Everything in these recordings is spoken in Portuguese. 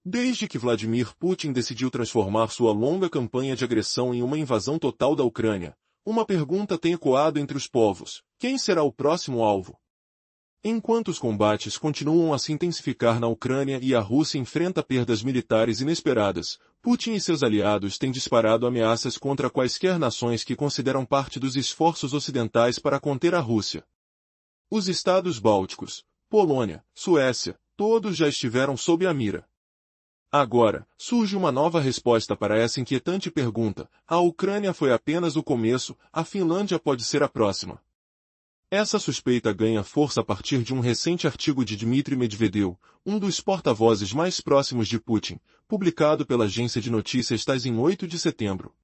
Desde que Vladimir Putin decidiu transformar sua longa campanha de agressão em uma invasão total da Ucrânia, uma pergunta tem ecoado entre os povos: quem será o próximo alvo? Enquanto os combates continuam a se intensificar na Ucrânia e a Rússia enfrenta perdas militares inesperadas, Putin e seus aliados têm disparado ameaças contra quaisquer nações que consideram parte dos esforços ocidentais para conter a Rússia. Os estados bálticos, Polônia, Suécia, todos já estiveram sob a mira. Agora, surge uma nova resposta para essa inquietante pergunta: a Ucrânia foi apenas o começo, a Finlândia pode ser a próxima. Essa suspeita ganha força a partir de um recente artigo de Dmitry Medvedev, um dos porta-vozes mais próximos de Putin, publicado pela agência de notícias TASS em 8 de setembro.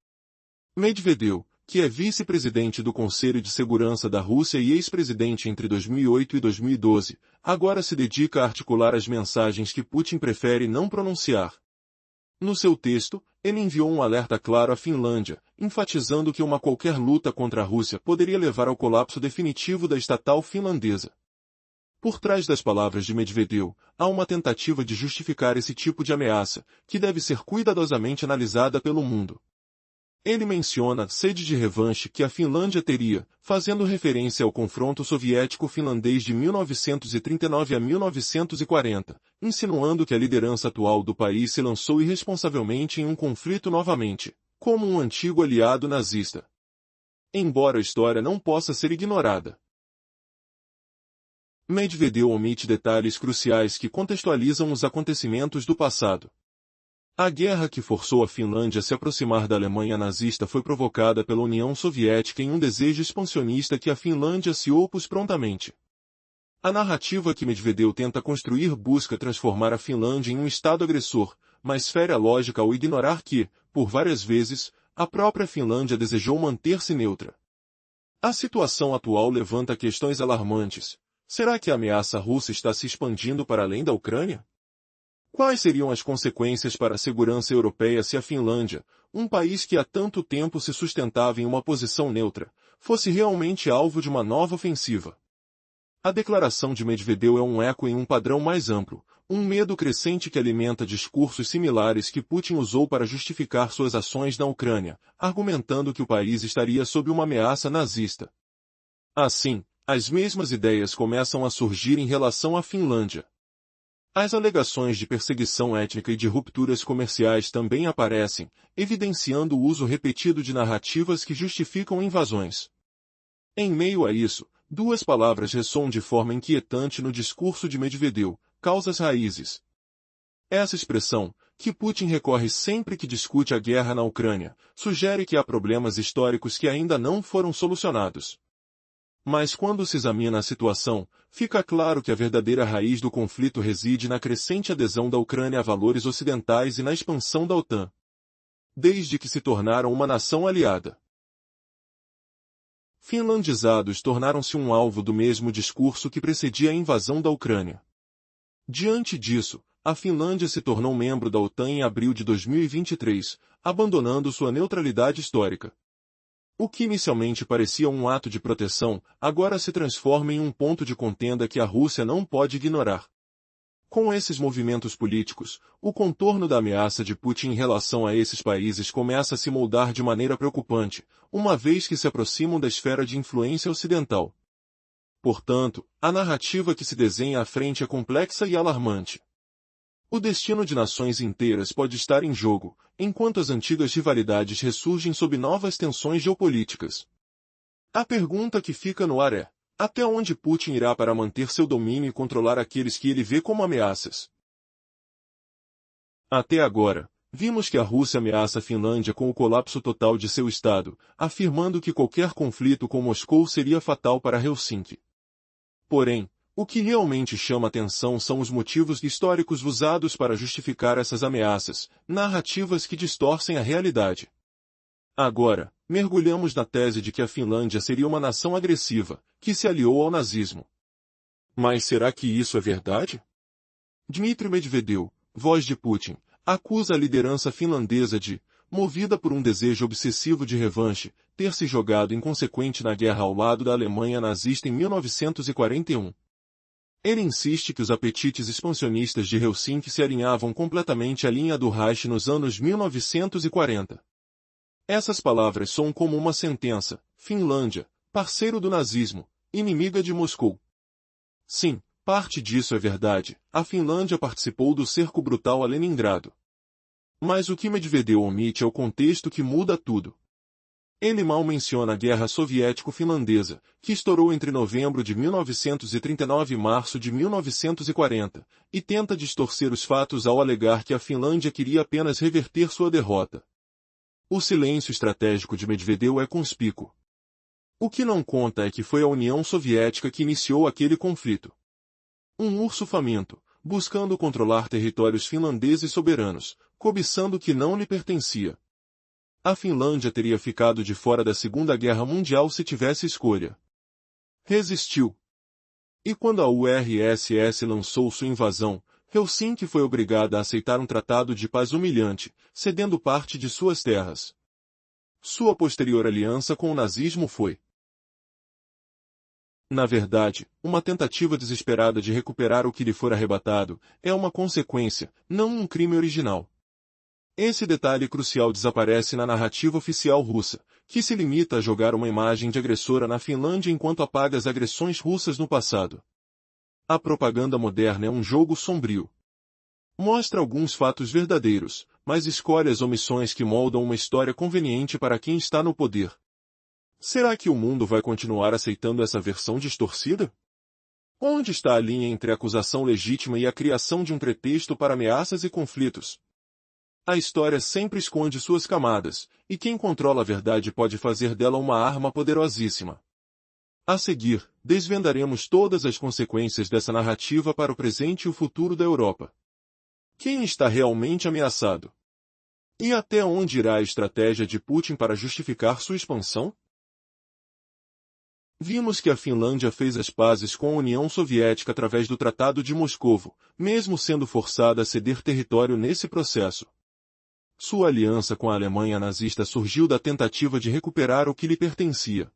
Medvedev, que é vice-presidente do Conselho de Segurança da Rússia e ex-presidente entre 2008 e 2012, agora se dedica a articular as mensagens que Putin prefere não pronunciar. No seu texto, ele enviou um alerta claro à Finlândia, enfatizando que uma qualquer luta contra a Rússia poderia levar ao colapso definitivo da estatal finlandesa. Por trás das palavras de Medvedev, há uma tentativa de justificar esse tipo de ameaça, que deve ser cuidadosamente analisada pelo mundo. Ele menciona a sede de revanche que a Finlândia teria, fazendo referência ao confronto soviético-finlandês de 1939 a 1940, insinuando que a liderança atual do país se lançou irresponsavelmente em um conflito novamente, como um antigo aliado nazista. Embora a história não possa ser ignorada, Medvedev omite detalhes cruciais que contextualizam os acontecimentos do passado. A guerra que forçou a Finlândia a se aproximar da Alemanha nazista foi provocada pela União Soviética em um desejo expansionista que a Finlândia se opôs prontamente. A narrativa que Medvedev tenta construir busca transformar a Finlândia em um Estado agressor, mas fere a lógica ao ignorar que, por várias vezes, a própria Finlândia desejou manter-se neutra. A situação atual levanta questões alarmantes. Será que a ameaça russa está se expandindo para além da Ucrânia? Quais seriam as consequências para a segurança europeia se a Finlândia, um país que há tanto tempo se sustentava em uma posição neutra, fosse realmente alvo de uma nova ofensiva? A declaração de Medvedev é um eco em um padrão mais amplo, um medo crescente que alimenta discursos similares que Putin usou para justificar suas ações na Ucrânia, argumentando que o país estaria sob uma ameaça nazista. Assim, as mesmas ideias começam a surgir em relação à Finlândia. As alegações de perseguição étnica e de rupturas comerciais também aparecem, evidenciando o uso repetido de narrativas que justificam invasões. Em meio a isso, duas palavras ressoam de forma inquietante no discurso de Medvedev: causas raízes. Essa expressão, que Putin recorre sempre que discute a guerra na Ucrânia, sugere que há problemas históricos que ainda não foram solucionados. Mas quando se examina a situação, fica claro que a verdadeira raiz do conflito reside na crescente adesão da Ucrânia a valores ocidentais e na expansão da OTAN. Desde que se tornaram uma nação aliada, finlandizados tornaram-se um alvo do mesmo discurso que precedia a invasão da Ucrânia. Diante disso, a Finlândia se tornou membro da OTAN em abril de 2023, abandonando sua neutralidade histórica. O que inicialmente parecia um ato de proteção, agora se transforma em um ponto de contenda que a Rússia não pode ignorar. Com esses movimentos políticos, o contorno da ameaça de Putin em relação a esses países começa a se moldar de maneira preocupante, uma vez que se aproximam da esfera de influência ocidental. Portanto, a narrativa que se desenha à frente é complexa e alarmante. O destino de nações inteiras pode estar em jogo, enquanto as antigas rivalidades ressurgem sob novas tensões geopolíticas. A pergunta que fica no ar é: até onde Putin irá para manter seu domínio e controlar aqueles que ele vê como ameaças? Até agora, vimos que a Rússia ameaça a Finlândia com o colapso total de seu Estado, afirmando que qualquer conflito com Moscou seria fatal para Helsinki. Porém, o que realmente chama atenção são os motivos históricos usados para justificar essas ameaças, narrativas que distorcem a realidade. Agora, mergulhamos na tese de que a Finlândia seria uma nação agressiva, que se aliou ao nazismo. Mas será que isso é verdade? Dmitry Medvedev, voz de Putin, acusa a liderança finlandesa de, movida por um desejo obsessivo de revanche, ter se jogado inconsequente na guerra ao lado da Alemanha nazista em 1941. Ele insiste que os apetites expansionistas de Helsinki se alinhavam completamente à linha do Reich nos anos 1940. Essas palavras soam como uma sentença: Finlândia, parceiro do nazismo, inimiga de Moscou. Sim, parte disso é verdade, a Finlândia participou do cerco brutal a Leningrado. Mas o que Medvedev omite é o contexto que muda tudo. Ele mal menciona a Guerra Soviético-Finlandesa, que estourou entre novembro de 1939 e março de 1940, e tenta distorcer os fatos ao alegar que a Finlândia queria apenas reverter sua derrota. O silêncio estratégico de Medvedev é conspícuo. O que não conta é que foi a União Soviética que iniciou aquele conflito. Um urso faminto, buscando controlar territórios finlandeses soberanos, cobiçando o que não lhe pertencia. A Finlândia teria ficado de fora da Segunda Guerra Mundial se tivesse escolha. Resistiu. E quando a URSS lançou sua invasão, Helsinki foi obrigada a aceitar um tratado de paz humilhante, cedendo parte de suas terras. Sua posterior aliança com o nazismo foi, na verdade, uma tentativa desesperada de recuperar o que lhe for arrebatado, é uma consequência, não um crime original. Esse detalhe crucial desaparece na narrativa oficial russa, que se limita a jogar uma imagem de agressora na Finlândia enquanto apaga as agressões russas no passado. A propaganda moderna é um jogo sombrio. Mostra alguns fatos verdadeiros, mas escolhe as omissões que moldam uma história conveniente para quem está no poder. Será que o mundo vai continuar aceitando essa versão distorcida? Onde está a linha entre a acusação legítima e a criação de um pretexto para ameaças e conflitos? A história sempre esconde suas camadas, e quem controla a verdade pode fazer dela uma arma poderosíssima. A seguir, desvendaremos todas as consequências dessa narrativa para o presente e o futuro da Europa. Quem está realmente ameaçado? E até onde irá a estratégia de Putin para justificar sua expansão? Vimos que a Finlândia fez as pazes com a União Soviética através do Tratado de Moscovo, mesmo sendo forçada a ceder território nesse processo. Sua aliança com a Alemanha nazista surgiu da tentativa de recuperar o que lhe pertencia.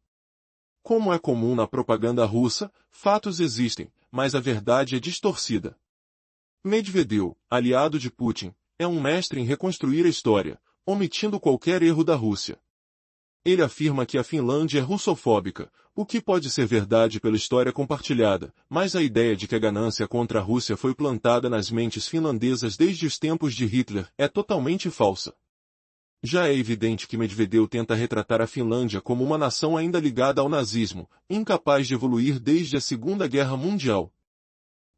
Como é comum na propaganda russa, fatos existem, mas a verdade é distorcida. Medvedev, aliado de Putin, é um mestre em reconstruir a história, omitindo qualquer erro da Rússia. Ele afirma que a Finlândia é russofóbica, o que pode ser verdade pela história compartilhada, mas a ideia de que a ganância contra a Rússia foi plantada nas mentes finlandesas desde os tempos de Hitler é totalmente falsa. Já é evidente que Medvedev tenta retratar a Finlândia como uma nação ainda ligada ao nazismo, incapaz de evoluir desde a Segunda Guerra Mundial.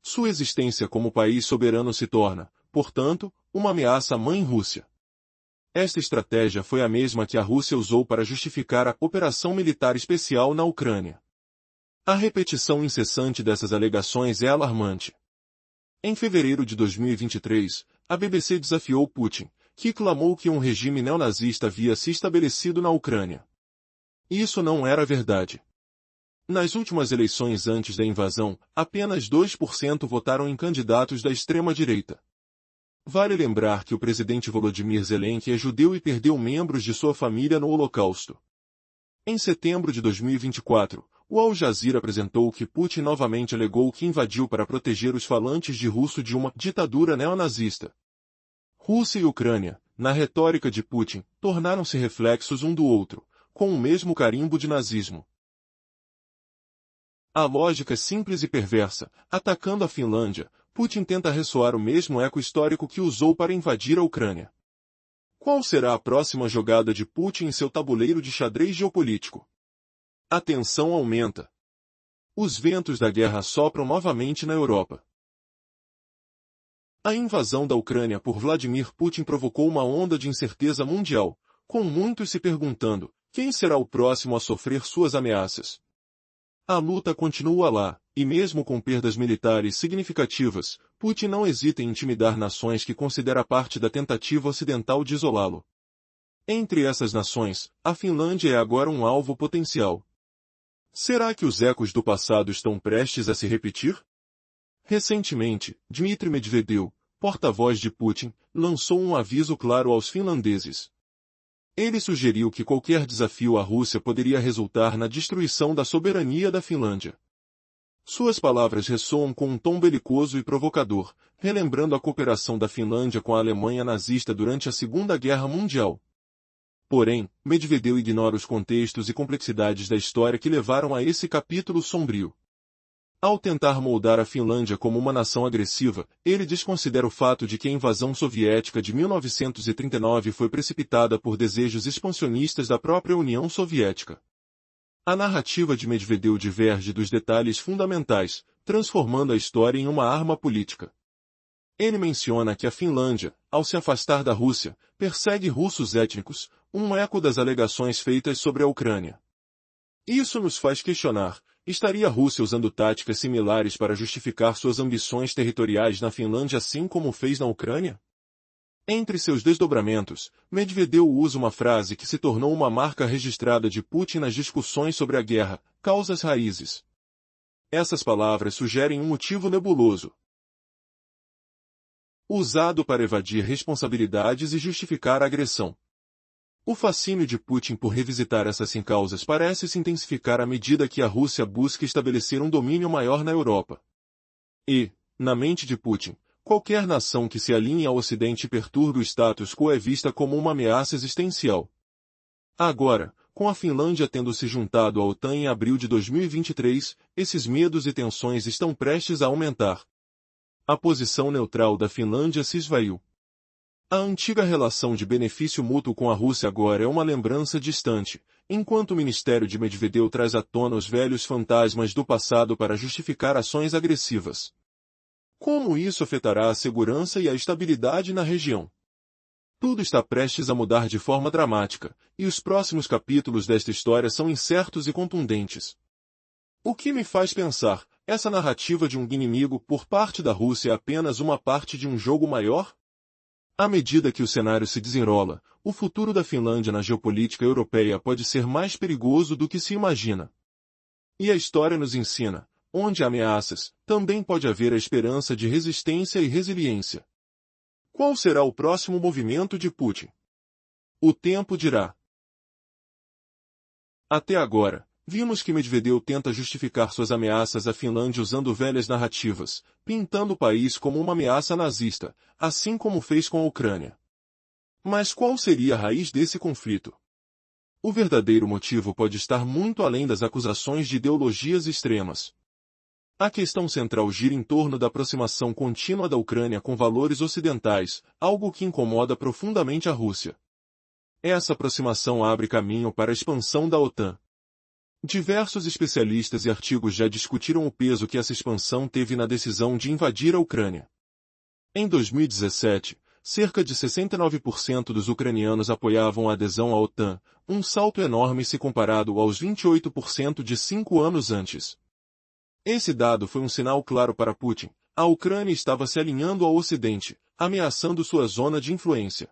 Sua existência como país soberano se torna, portanto, uma ameaça à mãe Rússia. Esta estratégia foi a mesma que a Rússia usou para justificar a operação militar especial na Ucrânia. A repetição incessante dessas alegações é alarmante. Em fevereiro de 2023, a BBC desafiou Putin, que clamou que um regime neonazista havia se estabelecido na Ucrânia. Isso não era verdade. Nas últimas eleições antes da invasão, apenas 2% votaram em candidatos da extrema-direita. Vale lembrar que o presidente Volodymyr Zelensky é judeu e perdeu membros de sua família no Holocausto. Em setembro de 2024, o Al Jazeera apresentou que Putin novamente alegou que invadiu para proteger os falantes de russo de uma ditadura neonazista. Rússia e Ucrânia, na retórica de Putin, tornaram-se reflexos um do outro, com o mesmo carimbo de nazismo. A lógica é simples e perversa. Atacando a Finlândia, Putin tenta ressoar o mesmo eco histórico que usou para invadir a Ucrânia. Qual será a próxima jogada de Putin em seu tabuleiro de xadrez geopolítico? A tensão aumenta. Os ventos da guerra sopram novamente na Europa. A invasão da Ucrânia por Vladimir Putin provocou uma onda de incerteza mundial, com muitos se perguntando: quem será o próximo a sofrer suas ameaças? A luta continua lá, e mesmo com perdas militares significativas, Putin não hesita em intimidar nações que considera parte da tentativa ocidental de isolá-lo. Entre essas nações, a Finlândia é agora um alvo potencial. Será que os ecos do passado estão prestes a se repetir? Recentemente, Dmitry Medvedev, porta-voz de Putin, lançou um aviso claro aos finlandeses. Ele sugeriu que qualquer desafio à Rússia poderia resultar na destruição da soberania da Finlândia. Suas palavras ressoam com um tom belicoso e provocador, relembrando a cooperação da Finlândia com a Alemanha nazista durante a Segunda Guerra Mundial. Porém, Medvedev ignora os contextos e complexidades da história que levaram a esse capítulo sombrio. Ao tentar moldar a Finlândia como uma nação agressiva, ele desconsidera o fato de que a invasão soviética de 1939 foi precipitada por desejos expansionistas da própria União Soviética. A narrativa de Medvedev diverge dos detalhes fundamentais, transformando a história em uma arma política. Ele menciona que a Finlândia, ao se afastar da Rússia, persegue russos étnicos, um eco das alegações feitas sobre a Ucrânia. Isso nos faz questionar: estaria a Rússia usando táticas similares para justificar suas ambições territoriais na Finlândia assim como fez na Ucrânia? Entre seus desdobramentos, Medvedev usa uma frase que se tornou uma marca registrada de Putin nas discussões sobre a guerra: causas raízes. Essas palavras sugerem um motivo nebuloso, usado para evadir responsabilidades e justificar a agressão. O fascínio de Putin por revisitar essas causas parece se intensificar à medida que a Rússia busca estabelecer um domínio maior na Europa. E, na mente de Putin, qualquer nação que se alinhe ao Ocidente e perturbe o status quo é vista como uma ameaça existencial. Agora, com a Finlândia tendo se juntado à OTAN em abril de 2023, esses medos e tensões estão prestes a aumentar. A posição neutral da Finlândia se esvaiu. A antiga relação de benefício mútuo com a Rússia agora é uma lembrança distante, enquanto o ministério de Medvedev traz à tona os velhos fantasmas do passado para justificar ações agressivas. Como isso afetará a segurança e a estabilidade na região? Tudo está prestes a mudar de forma dramática, e os próximos capítulos desta história são incertos e contundentes. O que me faz pensar: essa narrativa de um inimigo por parte da Rússia é apenas uma parte de um jogo maior? À medida que o cenário se desenrola, o futuro da Finlândia na geopolítica europeia pode ser mais perigoso do que se imagina. E a história nos ensina: onde há ameaças, também pode haver a esperança de resistência e resiliência. Qual será o próximo movimento de Putin? O tempo dirá. Até agora, vimos que Medvedev tenta justificar suas ameaças à Finlândia usando velhas narrativas, pintando o país como uma ameaça nazista, assim como fez com a Ucrânia. Mas qual seria a raiz desse conflito? O verdadeiro motivo pode estar muito além das acusações de ideologias extremas. A questão central gira em torno da aproximação contínua da Ucrânia com valores ocidentais, algo que incomoda profundamente a Rússia. Essa aproximação abre caminho para a expansão da OTAN. Diversos especialistas e artigos já discutiram o peso que essa expansão teve na decisão de invadir a Ucrânia. Em 2017, cerca de 69% dos ucranianos apoiavam a adesão à OTAN, um salto enorme se comparado aos 28% de 5 anos antes. Esse dado foi um sinal claro para Putin: a Ucrânia estava se alinhando ao Ocidente, ameaçando sua zona de influência.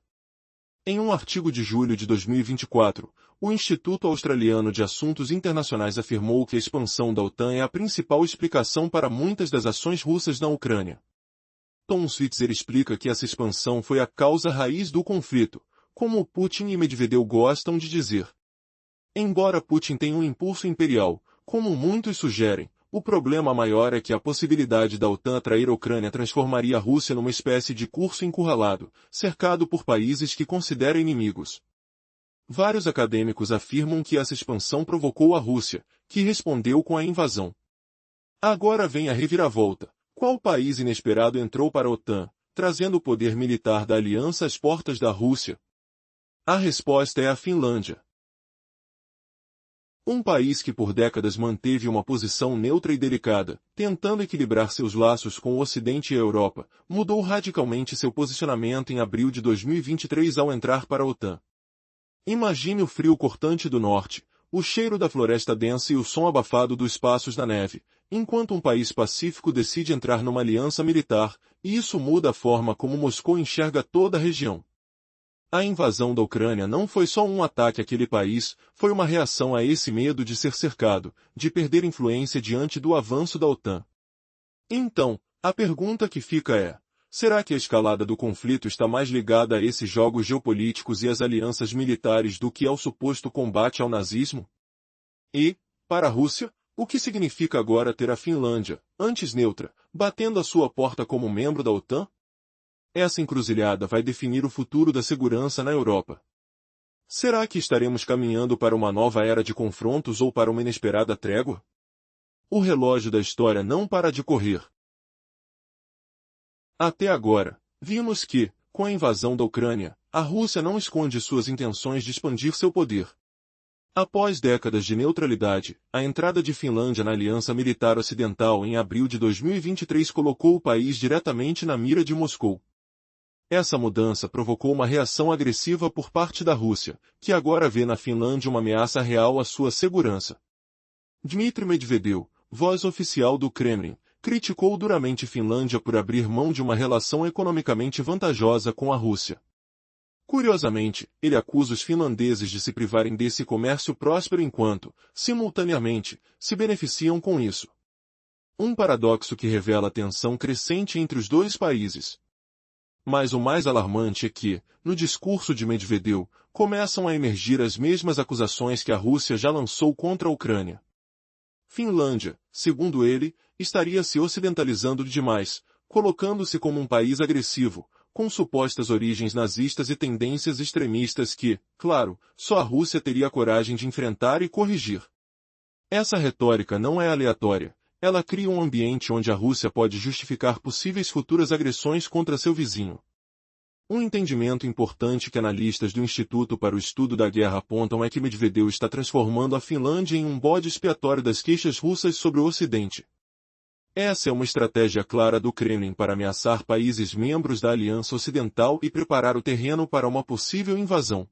Em um artigo de julho de 2024, o Instituto Australiano de Assuntos Internacionais afirmou que a expansão da OTAN é a principal explicação para muitas das ações russas na Ucrânia. Tom Switzer explica que essa expansão foi a causa raiz do conflito, como Putin e Medvedev gostam de dizer. Embora Putin tenha um impulso imperial, como muitos sugerem, o problema maior é que a possibilidade da OTAN atrair a Ucrânia transformaria a Rússia numa espécie de curso encurralado, cercado por países que considera inimigos. Vários acadêmicos afirmam que essa expansão provocou a Rússia, que respondeu com a invasão. Agora vem a reviravolta: qual país inesperado entrou para a OTAN, trazendo o poder militar da aliança às portas da Rússia? A resposta é a Finlândia. Um país que por décadas manteve uma posição neutra e delicada, tentando equilibrar seus laços com o Ocidente e a Europa, mudou radicalmente seu posicionamento em abril de 2023 ao entrar para a OTAN. Imagine o frio cortante do norte, o cheiro da floresta densa e o som abafado dos passos da neve, enquanto um país pacífico decide entrar numa aliança militar, e isso muda a forma como Moscou enxerga toda a região. A invasão da Ucrânia não foi só um ataque àquele país, foi uma reação a esse medo de ser cercado, de perder influência diante do avanço da OTAN. Então, a pergunta que fica é: será que a escalada do conflito está mais ligada a esses jogos geopolíticos e às alianças militares do que ao suposto combate ao nazismo? E, para a Rússia, O que significa agora ter a Finlândia, antes neutra, batendo à sua porta como membro da OTAN? Essa encruzilhada vai definir o futuro da segurança na Europa. Será que estaremos caminhando para uma nova era de confrontos ou para uma inesperada trégua? O relógio da história não para de correr. Até agora, vimos que, com a invasão da Ucrânia, a Rússia não esconde suas intenções de expandir seu poder. Após décadas de neutralidade, a entrada de Finlândia na Aliança Militar Ocidental em abril de 2023 colocou o país diretamente na mira de Moscou. Essa mudança provocou uma reação agressiva por parte da Rússia, que agora vê na Finlândia uma ameaça real à sua segurança. Dmitry Medvedev, voz oficial do Kremlin, criticou duramente Finlândia por abrir mão de uma relação economicamente vantajosa com a Rússia. Curiosamente, ele acusa os finlandeses de se privarem desse comércio próspero enquanto, simultaneamente, se beneficiam com isso. Um paradoxo que revela a tensão crescente entre os dois países. Mas o mais alarmante é que, no discurso de Medvedev, começam a emergir as mesmas acusações que a Rússia já lançou contra a Ucrânia. Finlândia, segundo ele, estaria se ocidentalizando demais, colocando-se como um país agressivo, com supostas origens nazistas e tendências extremistas que, claro, só a Rússia teria coragem de enfrentar e corrigir. Essa retórica não é aleatória. Ela cria um ambiente onde a Rússia pode justificar possíveis futuras agressões contra seu vizinho. Um entendimento importante que analistas do Instituto para o Estudo da Guerra apontam é que Medvedev está transformando a Finlândia em um bode expiatório das queixas russas sobre o Ocidente. Essa é uma estratégia clara do Kremlin para ameaçar países membros da Aliança Ocidental e preparar o terreno para uma possível invasão.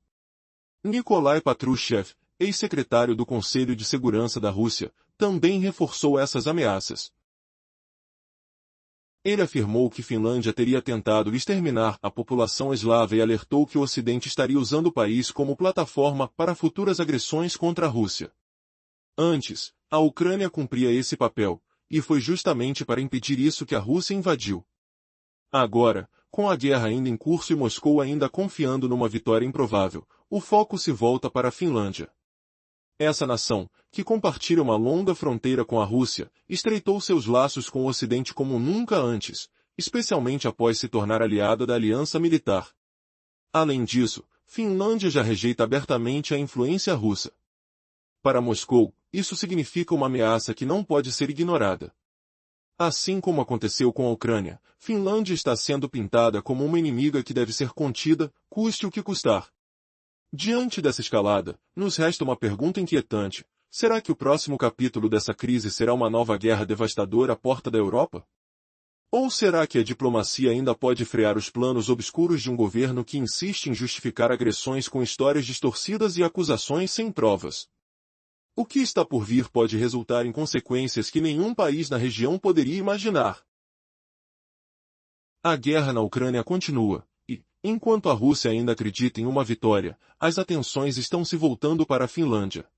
Nikolai Patrushev, ex-secretário do Conselho de Segurança da Rússia, também reforçou essas ameaças. Ele afirmou que Finlândia teria tentado exterminar a população eslava e alertou que o Ocidente estaria usando o país como plataforma para futuras agressões contra a Rússia. Antes, a Ucrânia cumpria esse papel, e foi justamente para impedir isso que a Rússia invadiu. Agora, com a guerra ainda em curso e Moscou ainda confiando numa vitória improvável, o foco se volta para a Finlândia. Essa nação, que compartilha uma longa fronteira com a Rússia, estreitou seus laços com o Ocidente como nunca antes, especialmente após se tornar aliada da Aliança Militar. Além disso, Finlândia já rejeita abertamente a influência russa. Para Moscou, isso significa uma ameaça que não pode ser ignorada. Assim como aconteceu com a Ucrânia, Finlândia está sendo pintada como uma inimiga que deve ser contida, custe o que custar. Diante dessa escalada, nos resta uma pergunta inquietante: será que o próximo capítulo dessa crise será uma nova guerra devastadora à porta da Europa? Ou será que a diplomacia ainda pode frear os planos obscuros de um governo que insiste em justificar agressões com histórias distorcidas e acusações sem provas? O que está por vir pode resultar em consequências que nenhum país na região poderia imaginar. A guerra na Ucrânia continua. Enquanto a Rússia ainda acredita em uma vitória, as atenções estão se voltando para a Finlândia.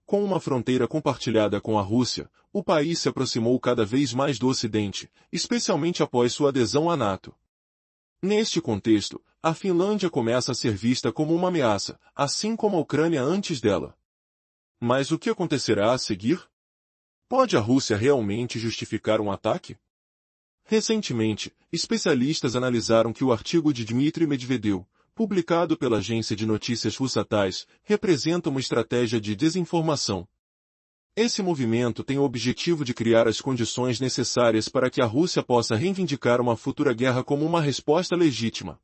Com uma fronteira compartilhada com a Rússia, o país se aproximou cada vez mais do Ocidente, especialmente após sua adesão à NATO. Neste contexto, a Finlândia começa a ser vista como uma ameaça, assim como a Ucrânia antes dela. Mas o que acontecerá a seguir? Pode a Rússia realmente justificar um ataque? Recentemente, especialistas analisaram que o artigo de Dmitry Medvedev, publicado pela agência de notícias Russatais, representa uma estratégia de desinformação. Esse movimento tem o objetivo de criar as condições necessárias para que a Rússia possa reivindicar uma futura guerra como uma resposta legítima.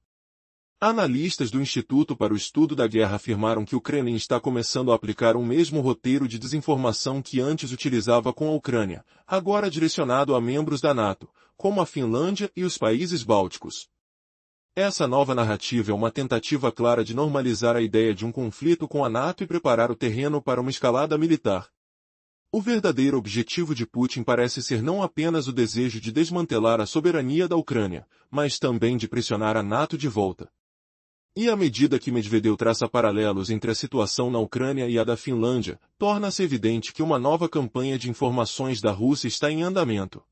Analistas do Instituto para o Estudo da Guerra afirmaram que o Kremlin está começando a aplicar um mesmo roteiro de desinformação que antes utilizava com a Ucrânia, agora direcionado a membros da NATO, como a Finlândia e os países bálticos. Essa nova narrativa é uma tentativa clara de normalizar a ideia de um conflito com a NATO e preparar o terreno para uma escalada militar. O verdadeiro objetivo de Putin parece ser não apenas o desejo de desmantelar a soberania da Ucrânia, mas também de pressionar a NATO de volta. E à medida que Medvedev traça paralelos entre a situação na Ucrânia e a da Finlândia, torna-se evidente que uma nova campanha de informações da Rússia está em andamento.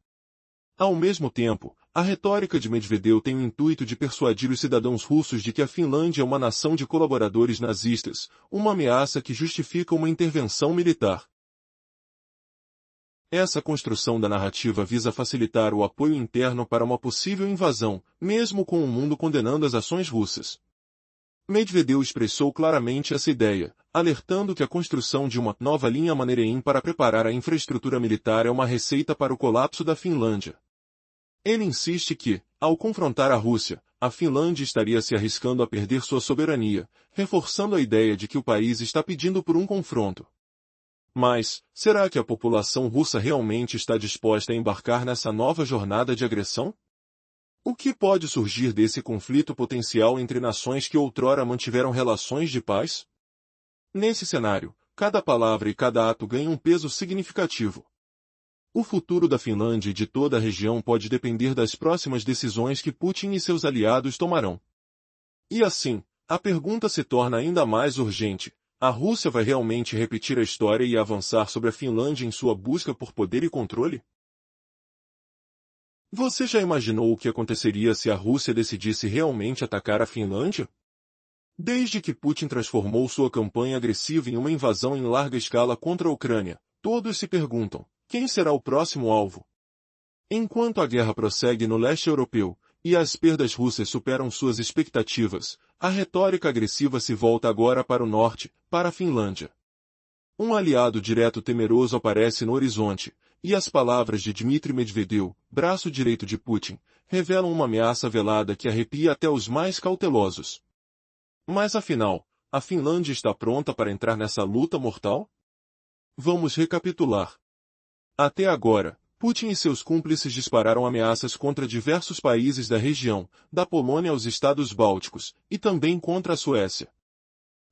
Ao mesmo tempo, a retórica de Medvedev tem o intuito de persuadir os cidadãos russos de que a Finlândia é uma nação de colaboradores nazistas, uma ameaça que justifica uma intervenção militar. Essa construção da narrativa visa facilitar o apoio interno para uma possível invasão, mesmo com o mundo condenando as ações russas. Medvedev expressou claramente essa ideia, alertando que a construção de uma nova linha Mannerheim para preparar a infraestrutura militar é uma receita para o colapso da Finlândia. Ele insiste que, ao confrontar a Rússia, a Finlândia estaria se arriscando a perder sua soberania, reforçando a ideia de que o país está pedindo por um confronto. Mas, será que a população russa realmente está disposta a embarcar nessa nova jornada de agressão? O que pode surgir desse conflito potencial entre nações que outrora mantiveram relações de paz? Nesse cenário, cada palavra e cada ato ganham um peso significativo. O futuro da Finlândia e de toda a região pode depender das próximas decisões que Putin e seus aliados tomarão. E assim, a pergunta se torna ainda mais urgente: a Rússia vai realmente repetir a história e avançar sobre a Finlândia em sua busca por poder e controle? Você já imaginou o que aconteceria se a Rússia decidisse realmente atacar a Finlândia? Desde que Putin transformou sua campanha agressiva em uma invasão em larga escala contra a Ucrânia, todos se perguntam: quem será o próximo alvo? Enquanto a guerra prossegue no leste europeu, e as perdas russas superam suas expectativas, a retórica agressiva se volta agora para o norte, para a Finlândia. Um aliado direto temeroso aparece no horizonte, e as palavras de Dmitry Medvedev, braço direito de Putin, revelam uma ameaça velada que arrepia até os mais cautelosos. Mas afinal, a Finlândia está pronta para entrar nessa luta mortal? Vamos recapitular. Até agora, Putin e seus cúmplices dispararam ameaças contra diversos países da região, da Polônia aos Estados Bálticos, e também contra a Suécia.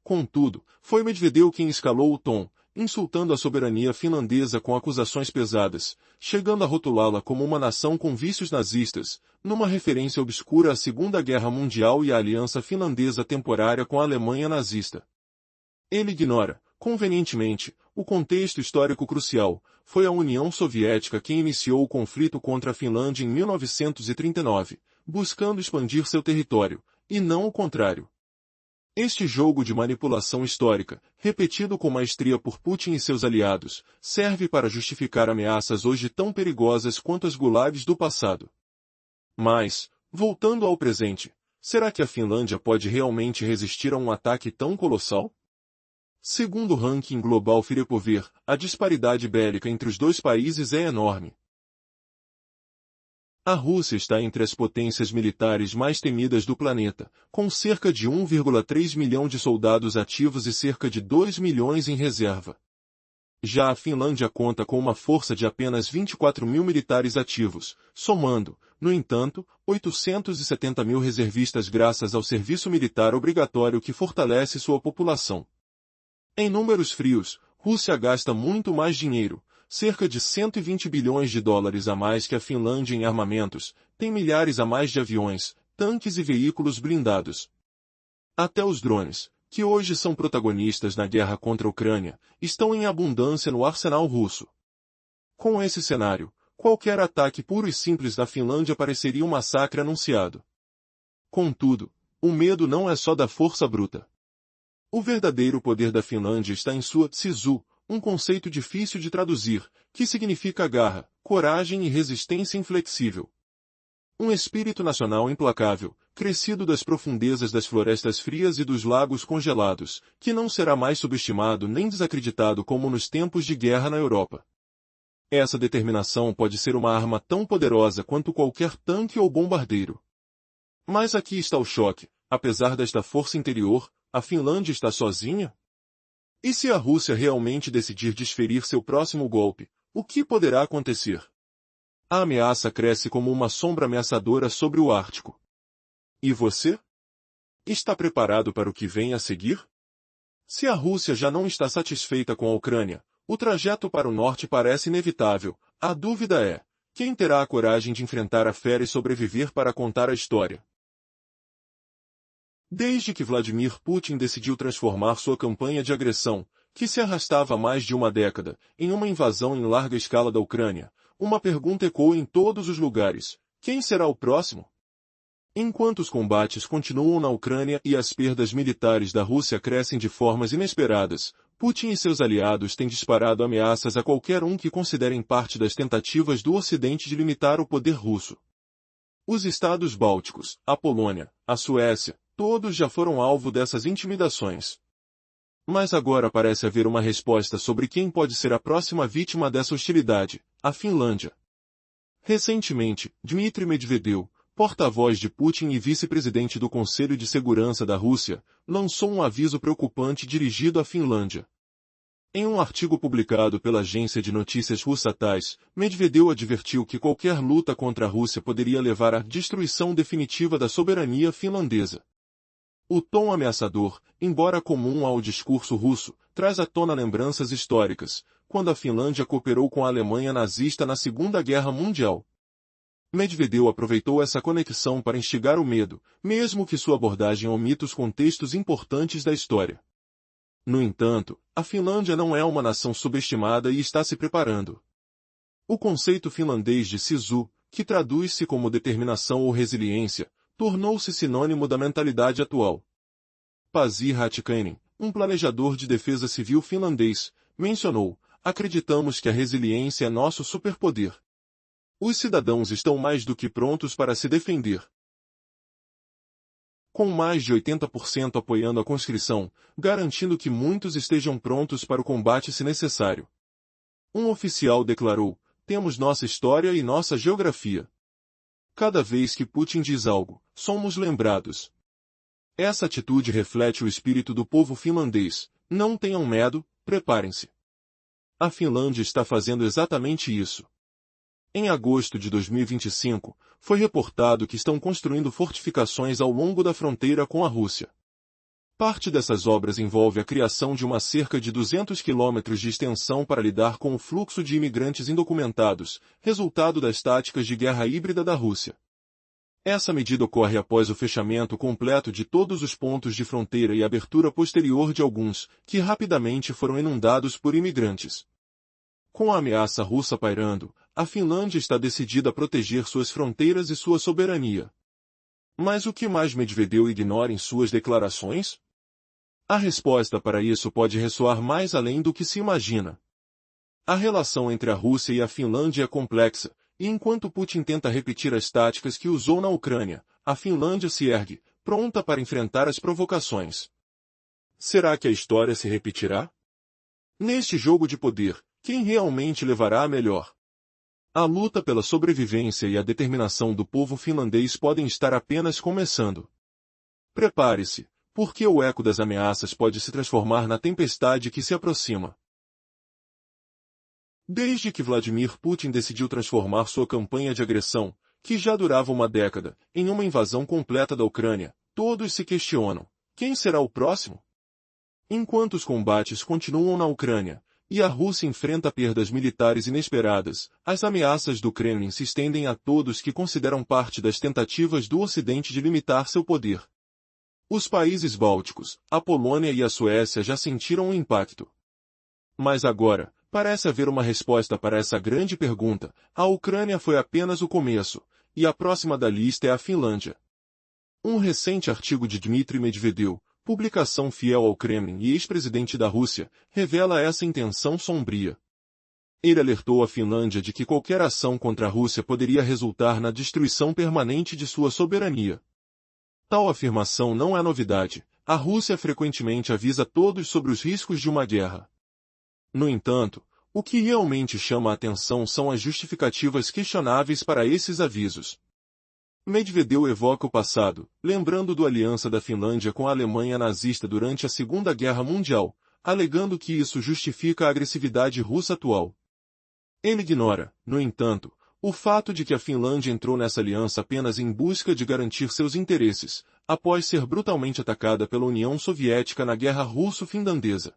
Contudo, foi Medvedev quem escalou o tom, insultando a soberania finlandesa com acusações pesadas, chegando a rotulá-la como uma nação com vícios nazistas, numa referência obscura à Segunda Guerra Mundial e à aliança finlandesa temporária com a Alemanha nazista. Ele ignora, convenientemente, o contexto histórico crucial. Foi a União Soviética quem iniciou o conflito contra a Finlândia em 1939, buscando expandir seu território, e não o contrário. Este jogo de manipulação histórica, repetido com maestria por Putin e seus aliados, serve para justificar ameaças hoje tão perigosas quanto as gulags do passado. Mas, voltando ao presente, será que a Finlândia pode realmente resistir a um ataque tão colossal? Segundo o ranking global Firepover, a disparidade bélica entre os dois países é enorme. A Rússia está entre as potências militares mais temidas do planeta, com cerca de 1,3 milhão de soldados ativos e cerca de 2 milhões em reserva. Já a Finlândia conta com uma força de apenas 24 mil militares ativos, somando, no entanto, 870 mil reservistas graças ao serviço militar obrigatório que fortalece sua população. Em números frios, Rússia gasta muito mais dinheiro, cerca de 120 bilhões de dólares a mais que a Finlândia em armamentos, tem milhares a mais de aviões, tanques e veículos blindados. Até os drones, que hoje são protagonistas na guerra contra a Ucrânia, estão em abundância no arsenal russo. Com esse cenário, qualquer ataque puro e simples da Finlândia pareceria um massacre anunciado. Contudo, o medo não é só da força bruta. O verdadeiro poder da Finlândia está em sua sisu, um conceito difícil de traduzir, que significa garra, coragem e resistência inflexível. Um espírito nacional implacável, crescido das profundezas das florestas frias e dos lagos congelados, que não será mais subestimado nem desacreditado como nos tempos de guerra na Europa. Essa determinação pode ser uma arma tão poderosa quanto qualquer tanque ou bombardeiro. Mas aqui está o choque: apesar desta força interior, a Finlândia está sozinha? E se a Rússia realmente decidir desferir seu próximo golpe, o que poderá acontecer? A ameaça cresce como uma sombra ameaçadora sobre o Ártico. E você? Está preparado para o que vem a seguir? Se a Rússia já não está satisfeita com a Ucrânia, o trajeto para o norte parece inevitável. A dúvida é: quem terá a coragem de enfrentar a fera e sobreviver para contar a história? Desde que Vladimir Putin decidiu transformar sua campanha de agressão, que se arrastava há mais de uma década, em uma invasão em larga escala da Ucrânia, uma pergunta ecoou em todos os lugares: quem será o próximo? Enquanto os combates continuam na Ucrânia e as perdas militares da Rússia crescem de formas inesperadas, Putin e seus aliados têm disparado ameaças a qualquer um que considerem parte das tentativas do Ocidente de limitar o poder russo. Os estados bálticos, a Polônia, a Suécia, todos já foram alvo dessas intimidações. Mas agora parece haver uma resposta sobre quem pode ser a próxima vítima dessa hostilidade: a Finlândia. Recentemente, Dmitry Medvedev, porta-voz de Putin e vice-presidente do Conselho de Segurança da Rússia, lançou um aviso preocupante dirigido à Finlândia. Em um artigo publicado pela agência de notícias russa TASS, Medvedev advertiu que qualquer luta contra a Rússia poderia levar à destruição definitiva da soberania finlandesa. O tom ameaçador, embora comum ao discurso russo, traz à tona lembranças históricas, quando a Finlândia cooperou com a Alemanha nazista na Segunda Guerra Mundial. Medvedev aproveitou essa conexão para instigar o medo, mesmo que sua abordagem omita os contextos importantes da história. No entanto, a Finlândia não é uma nação subestimada e está se preparando. O conceito finlandês de sisu, que traduz-se como determinação ou resiliência, tornou-se sinônimo da mentalidade atual. Pasi Raatikainen, um planejador de defesa civil finlandês, mencionou: acreditamos que a resiliência é nosso superpoder. Os cidadãos estão mais do que prontos para se defender. Com mais de 80% apoiando a conscrição, garantindo que muitos estejam prontos para o combate se necessário. Um oficial declarou: temos nossa história e nossa geografia. Cada vez que Putin diz algo, somos lembrados. Essa atitude reflete o espírito do povo finlandês: não tenham medo, preparem-se. A Finlândia está fazendo exatamente isso. Em agosto de 2025, foi reportado que estão construindo fortificações ao longo da fronteira com a Rússia. Parte dessas obras envolve a criação de uma cerca de 200 quilômetros de extensão para lidar com o fluxo de imigrantes indocumentados, resultado das táticas de guerra híbrida da Rússia. Essa medida ocorre após o fechamento completo de todos os pontos de fronteira e abertura posterior de alguns, que rapidamente foram inundados por imigrantes. Com a ameaça russa pairando, a Finlândia está decidida a proteger suas fronteiras e sua soberania. Mas o que mais Medvedev ignora em suas declarações? A resposta para isso pode ressoar mais além do que se imagina. A relação entre a Rússia e a Finlândia é complexa, e enquanto Putin tenta repetir as táticas que usou na Ucrânia, a Finlândia se ergue, pronta para enfrentar as provocações. Será que a história se repetirá? Neste jogo de poder, quem realmente levará a melhor? A luta pela sobrevivência e a determinação do povo finlandês podem estar apenas começando. Prepare-se, porque o eco das ameaças pode se transformar na tempestade que se aproxima. Desde que Vladimir Putin decidiu transformar sua campanha de agressão, que já durava uma década, em uma invasão completa da Ucrânia, todos se questionam: quem será o próximo? Enquanto os combates continuam na Ucrânia, e a Rússia enfrenta perdas militares inesperadas, as ameaças do Kremlin se estendem a todos que consideram parte das tentativas do Ocidente de limitar seu poder. Os países bálticos, a Polônia e a Suécia já sentiram o impacto. Mas agora, parece haver uma resposta para essa grande pergunta: a Ucrânia foi apenas o começo, e a próxima da lista é a Finlândia. Um recente artigo de Dmitry Medvedev, publicação fiel ao Kremlin e ex-presidente da Rússia, revela essa intenção sombria. Ele alertou a Finlândia de que qualquer ação contra a Rússia poderia resultar na destruição permanente de sua soberania. Tal afirmação não é novidade. A Rússia frequentemente avisa todos sobre os riscos de uma guerra. No entanto, o que realmente chama a atenção são as justificativas questionáveis para esses avisos. Medvedev evoca o passado, lembrando da aliança da Finlândia com a Alemanha nazista durante a Segunda Guerra Mundial, alegando que isso justifica a agressividade russa atual. Ele ignora, no entanto, o fato de que a Finlândia entrou nessa aliança apenas em busca de garantir seus interesses, após ser brutalmente atacada pela União Soviética na Guerra Russo-Finlandesa.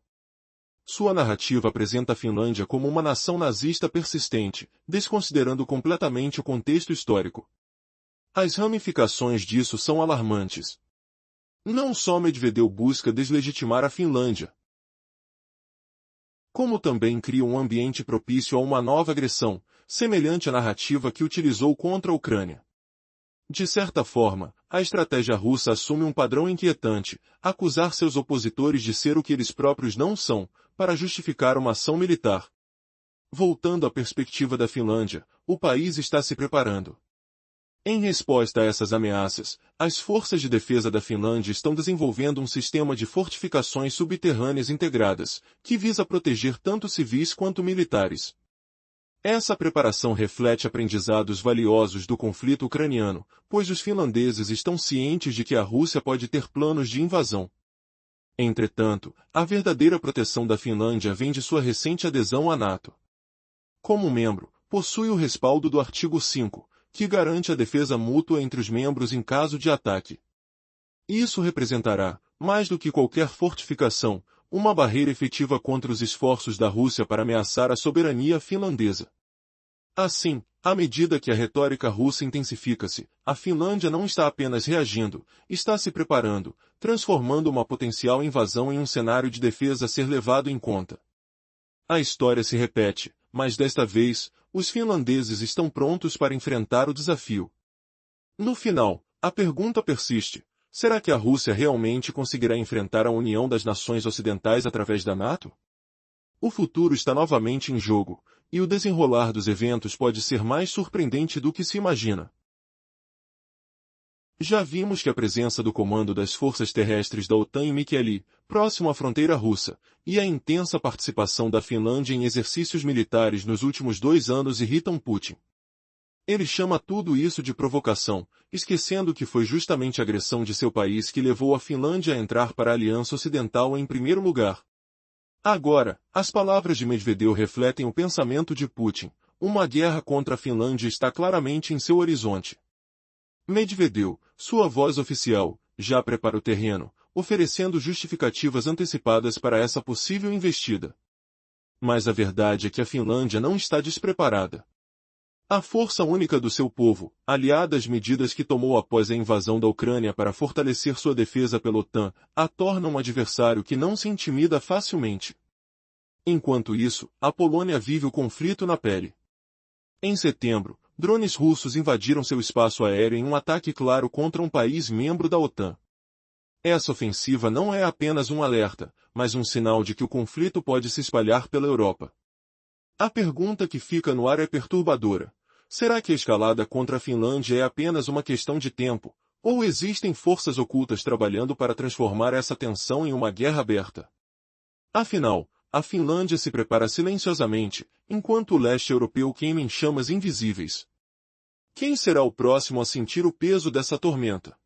Sua narrativa apresenta a Finlândia como uma nação nazista persistente, desconsiderando completamente o contexto histórico. As ramificações disso são alarmantes. Não só Medvedev busca deslegitimar a Finlândia, como também cria um ambiente propício a uma nova agressão, semelhante à narrativa que utilizou contra a Ucrânia. De certa forma, a estratégia russa assume um padrão inquietante, acusar seus opositores de ser o que eles próprios não são, para justificar uma ação militar. Voltando à perspectiva da Finlândia, o país está se preparando. Em resposta a essas ameaças, as forças de defesa da Finlândia estão desenvolvendo um sistema de fortificações subterrâneas integradas, que visa proteger tanto civis quanto militares. Essa preparação reflete aprendizados valiosos do conflito ucraniano, pois os finlandeses estão cientes de que a Rússia pode ter planos de invasão. Entretanto, a verdadeira proteção da Finlândia vem de sua recente adesão à NATO. Como membro, possui o respaldo do artigo 5, que garante a defesa mútua entre os membros em caso de ataque. Isso representará, mais do que qualquer fortificação, uma barreira efetiva contra os esforços da Rússia para ameaçar a soberania finlandesa. Assim, à medida que a retórica russa intensifica-se, a Finlândia não está apenas reagindo, está se preparando, transformando uma potencial invasão em um cenário de defesa a ser levado em conta. A história se repete, mas desta vez, os finlandeses estão prontos para enfrentar o desafio. No final, a pergunta persiste: será que a Rússia realmente conseguirá enfrentar a União das Nações Ocidentais através da NATO? O futuro está novamente em jogo, e o desenrolar dos eventos pode ser mais surpreendente do que se imagina. Já vimos que a presença do comando das forças terrestres da OTAN em Mikkeli, próximo à fronteira russa, e a intensa participação da Finlândia em exercícios militares nos últimos 2 anos irritam Putin. Ele chama tudo isso de provocação, esquecendo que foi justamente a agressão de seu país que levou a Finlândia a entrar para a Aliança Ocidental em primeiro lugar. Agora, as palavras de Medvedev refletem o pensamento de Putin: uma guerra contra a Finlândia está claramente em seu horizonte. Medvedev, sua voz oficial, já prepara o terreno, oferecendo justificativas antecipadas para essa possível investida. Mas a verdade é que a Finlândia não está despreparada. A força única do seu povo, aliada às medidas que tomou após a invasão da Ucrânia para fortalecer sua defesa pela OTAN, a torna um adversário que não se intimida facilmente. Enquanto isso, a Polônia vive o conflito na pele. Em setembro, drones russos invadiram seu espaço aéreo em um ataque claro contra um país membro da OTAN. Essa ofensiva não é apenas um alerta, mas um sinal de que o conflito pode se espalhar pela Europa. A pergunta que fica no ar é perturbadora: será que a escalada contra a Finlândia é apenas uma questão de tempo, ou existem forças ocultas trabalhando para transformar essa tensão em uma guerra aberta? Afinal, a Finlândia se prepara silenciosamente, enquanto o leste europeu queima em chamas invisíveis. Quem será o próximo a sentir o peso dessa tormenta?